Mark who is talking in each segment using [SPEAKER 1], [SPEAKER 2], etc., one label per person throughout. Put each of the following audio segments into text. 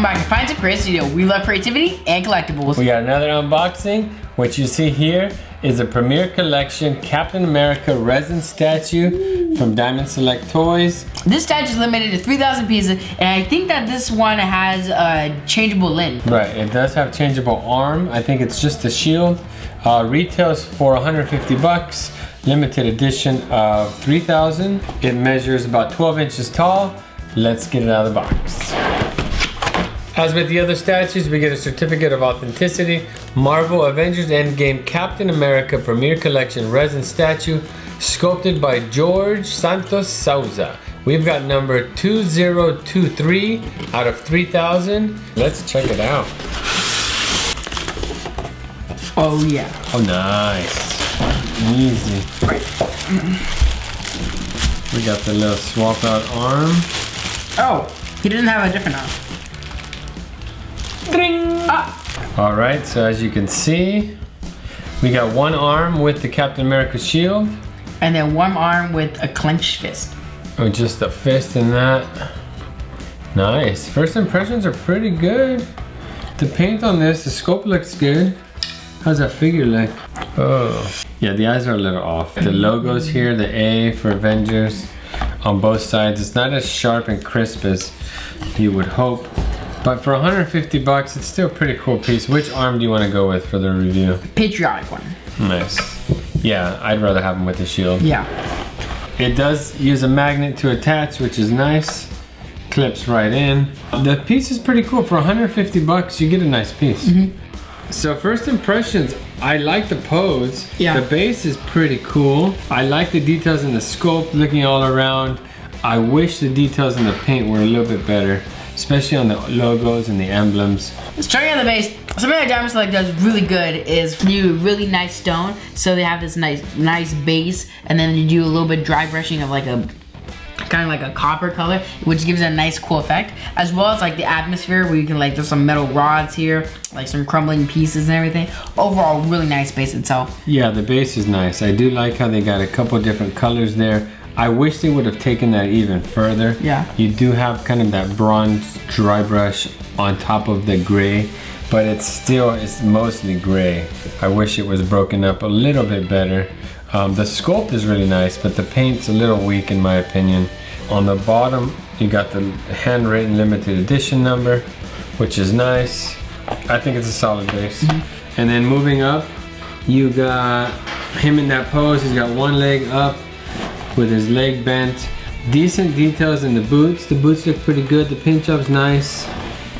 [SPEAKER 1] back to Finds and Chris Studio. We love creativity and collectibles.
[SPEAKER 2] We got another unboxing. What you see here is a Premier Collection Captain America resin statue from Diamond Select Toys.
[SPEAKER 1] This statue is limited to 3,000 pieces, and I think that this one has a changeable limb.
[SPEAKER 2] Right, it does have changeable arm. I think it's just a shield. Retails for 150 bucks. Limited edition of 3,000. It measures about 12 inches tall. Let's get it out of the box. As with the other statues, we get a certificate of authenticity. Marvel Avengers Endgame Captain America Premier Collection resin statue, sculpted by Jorge Santos Souza. We've got number 2023 out of 3,000. Let's check it out.
[SPEAKER 1] Oh yeah.
[SPEAKER 2] Oh nice. Easy. We got the little swap out arm.
[SPEAKER 1] Oh, he didn't have a different arm.
[SPEAKER 2] All right, so as you can see, we got one arm with the Captain America shield.
[SPEAKER 1] And then one arm with a clenched fist.
[SPEAKER 2] Oh, just a fist in that. Nice. First impressions are pretty good. The paint on this, the scope looks good. How's that figure look? Oh, yeah, the eyes are a little off. The logo's here, the A for Avengers on both sides. It's not as sharp and crisp as you would hope. But for 150 bucks, it's still a pretty cool piece. Which arm do you want to go with for the review?
[SPEAKER 1] Patriotic one.
[SPEAKER 2] Nice. Yeah, I'd rather have him with the shield.
[SPEAKER 1] Yeah.
[SPEAKER 2] It does use a magnet to attach, which is nice. Clips right in. The piece is pretty cool. For 150 bucks, you get a nice piece. So first impressions, I like the pose.
[SPEAKER 1] Yeah.
[SPEAKER 2] The base is pretty cool. I like the details in the sculpt, looking all around. I wish the details in the paint were a little bit better, especially on the logos and the emblems.
[SPEAKER 1] Starting on the base, something that Diamond Select does really good is do really nice stone. So they have this nice base, and then you do a little bit dry brushing of like a kind of like a copper color, which gives it a nice cool effect, as well as like the atmosphere where you can like, there's some metal rods here, like some crumbling pieces and everything. Overall, really nice base itself.
[SPEAKER 2] Yeah, the base is nice. I do like how they got a couple different colors there. I wish they would have taken that even further.
[SPEAKER 1] Yeah.
[SPEAKER 2] You do have kind of that bronze dry brush on top of the gray, but it's mostly gray. I wish it was broken up a little bit better. The sculpt is really nice, but the paint's a little weak in my opinion. On the bottom, you got the handwritten limited edition number, which is nice. I think it's a solid base. And then moving up, you got him in that pose. He's got one leg up with his leg bent. Decent details in the boots. The boots look pretty good. The paint job's nice.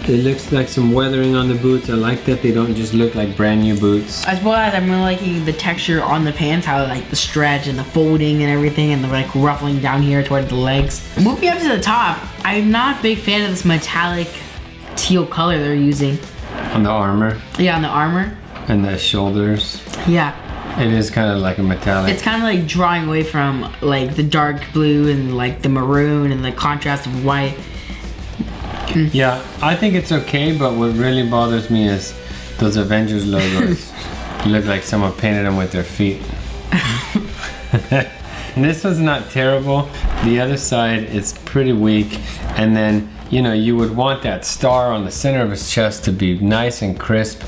[SPEAKER 2] It looks like some weathering on the boots. I like that they don't just look like brand new boots.
[SPEAKER 1] As well as I'm really liking the texture on the pants, how like the stretch and the folding and everything, and the like ruffling down here toward the legs. Moving up to the top, I'm not a big fan of this metallic teal color they're using.
[SPEAKER 2] On the armor.
[SPEAKER 1] Yeah, on the armor.
[SPEAKER 2] And the shoulders.
[SPEAKER 1] Yeah.
[SPEAKER 2] It is kind of like a metallic.
[SPEAKER 1] It's kind of like drawing away from like the dark blue and like the maroon and the contrast of white.
[SPEAKER 2] Yeah, I think it's okay, but what really bothers me is those Avengers logos. Look like someone painted them with their feet. This was not terrible. The other side is pretty weak. And then, you know, you would want that star on the center of his chest to be nice and crisp.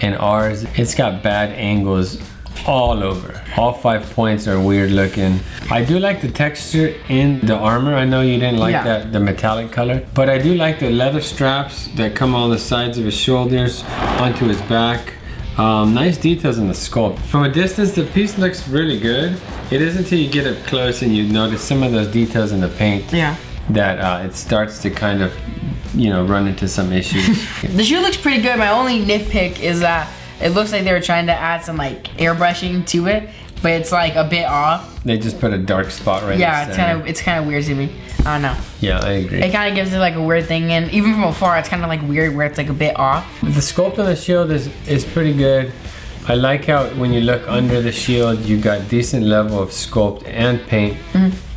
[SPEAKER 2] And ours, it's got bad angles all over. All 5 points are weird looking. I do like the texture in the armor. I know you didn't like that, the metallic color, but I do like the leather straps that come on the sides of his shoulders onto his back. Nice details in the sculpt. From a distance, the piece looks really good. It is until you get up close and you notice some of those details in the paint.
[SPEAKER 1] Yeah.
[SPEAKER 2] That it starts to kind of, you know, run into some issues.
[SPEAKER 1] The shoe looks pretty good. My only nitpick is that it looks like they were trying to add some like airbrushing to it, but it's like a bit off.
[SPEAKER 2] They just put a dark spot right in the center.
[SPEAKER 1] it's kind of weird to me. I don't know.
[SPEAKER 2] Yeah, I agree.
[SPEAKER 1] It kind of gives it like a weird thing, and even from afar, it's kind of like weird where it's like a bit off.
[SPEAKER 2] The sculpt on the shield is pretty good. I like how when you look under the shield, you got decent level of sculpt and paint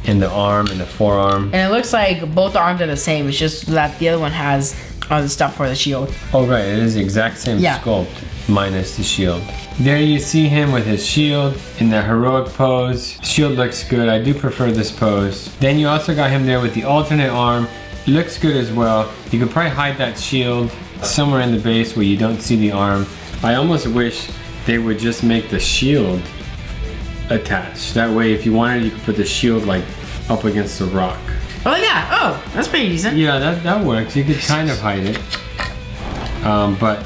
[SPEAKER 2] in the arm and the forearm.
[SPEAKER 1] And it looks like both arms are the same. It's just that the other one has all the stuff for the shield.
[SPEAKER 2] Oh right, it is the exact same sculpt minus the shield. There you see him with his shield in the heroic pose. Shield looks good. I do prefer this pose. Then you also got him there with the alternate arm looks good as well. You could probably hide that shield somewhere in the base where you don't see the arm. I almost wish they would just make the shield attached. That way, if you wanted, you could put the shield like up against the rock.
[SPEAKER 1] Oh yeah, oh, that's pretty decent.
[SPEAKER 2] Yeah, that works. You could kind of hide it. But,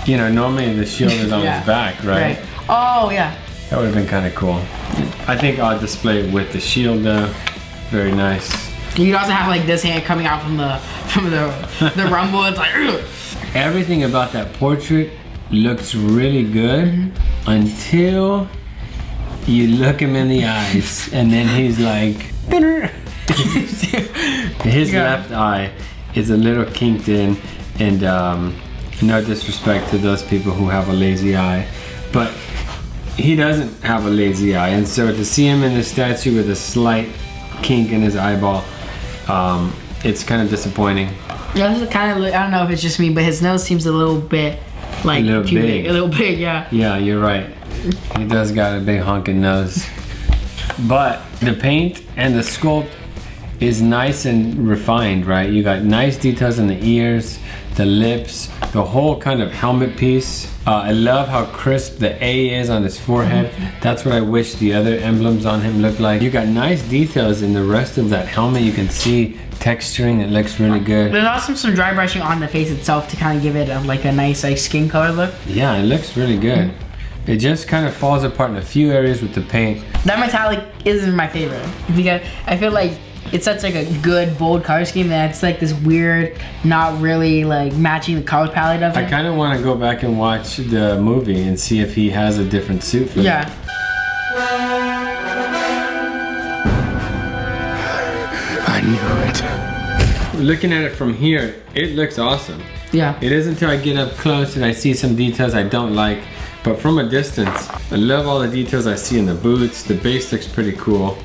[SPEAKER 2] you know, normally the shield is on
[SPEAKER 1] Yeah.
[SPEAKER 2] his back, right?
[SPEAKER 1] Oh yeah.
[SPEAKER 2] That would have been kind of cool. I think I'll display it with the shield though. Very nice.
[SPEAKER 1] You could also have like this hand coming out from the rumble. It's like, ugh.
[SPEAKER 2] Everything about that portrait looks really good until you look him in the eyes and then he's like, his left eye is a little kinked in, and no disrespect to those people who have a lazy eye, but he doesn't have a lazy eye, and so to see him in the statue with a slight kink in his eyeball, it's kind of disappointing.
[SPEAKER 1] Yeah, this is kind of. I don't know if it's just me, but his nose seems a little bit like
[SPEAKER 2] A little
[SPEAKER 1] too
[SPEAKER 2] big.
[SPEAKER 1] A little big, yeah.
[SPEAKER 2] Yeah, you're right. He does got a big honking nose. But the paint and the sculpt is nice and refined, right? You got nice details in the ears, the lips, the whole kind of helmet piece. I love how crisp the A is on his forehead. That's what I wish the other emblems on him looked like. You got nice details in the rest of that helmet. You can see texturing, it looks really good.
[SPEAKER 1] There's also some dry brushing on the face itself to kind of give it like a nice like skin color look.
[SPEAKER 2] Yeah, it looks really good. It just kind of falls apart in a few areas with the paint.
[SPEAKER 1] That metallic isn't my favorite because I feel like it's such like a good bold color scheme that it's like this weird, not really like matching the color palette of it.
[SPEAKER 2] I kind of want to go back and watch the movie and see if he has a different suit for
[SPEAKER 1] Yeah.
[SPEAKER 2] I knew it. Looking at it from here, it looks awesome.
[SPEAKER 1] Yeah.
[SPEAKER 2] It isn't until I get up close and I see some details I don't like, but from a distance, I love all the details I see in the boots. The base looks pretty cool.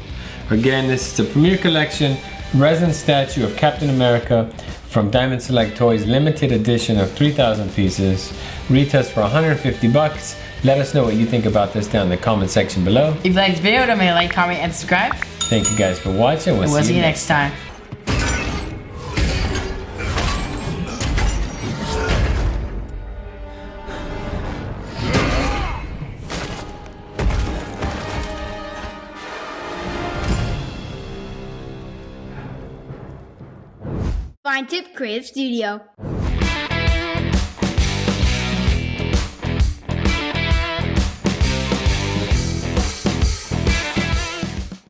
[SPEAKER 2] Again, this is the Premier Collection resin statue of Captain America from Diamond Select Toys, limited edition of 3,000 pieces. Retails for 150 bucks. Let us know what you think about this down in the comment section below.
[SPEAKER 1] If you like this video, don't forget to like, comment, and subscribe.
[SPEAKER 2] Thank you guys for watching.
[SPEAKER 1] We'll see you next time.
[SPEAKER 3] Fine Tip Creative Studio.